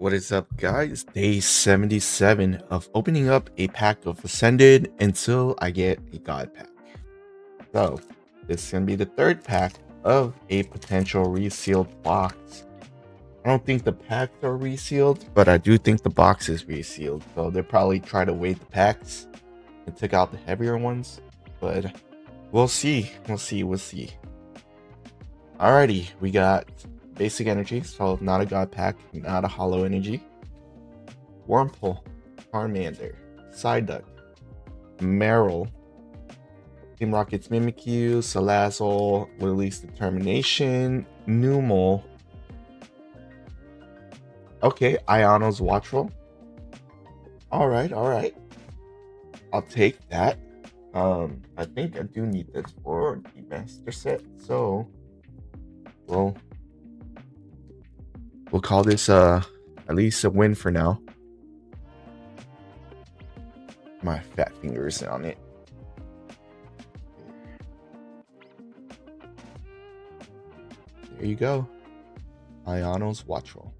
What is up, guys? Day 77 of opening up a pack of Ascended until I get a God pack. So, this is going to be the third pack of a potential resealed box. I don't think the packs are resealed, but I do think the box is resealed. So, they'll probably try to weight the packs and take out the heavier ones. But we'll see. We'll see. Alrighty, we got basic energy, so not a God pack, not a hollow energy. Wormhole, Charmander, Psyduck, Meryl, Team Rocket's Mimikyu, Salazzle, Lily's Determination, Numel. Okay, Iono's Watchful. Alright. I'll take that. I think I do need this for the master set, so we'll call this at least a win for now. My fat fingers on it. There you go. Iono's Watchful.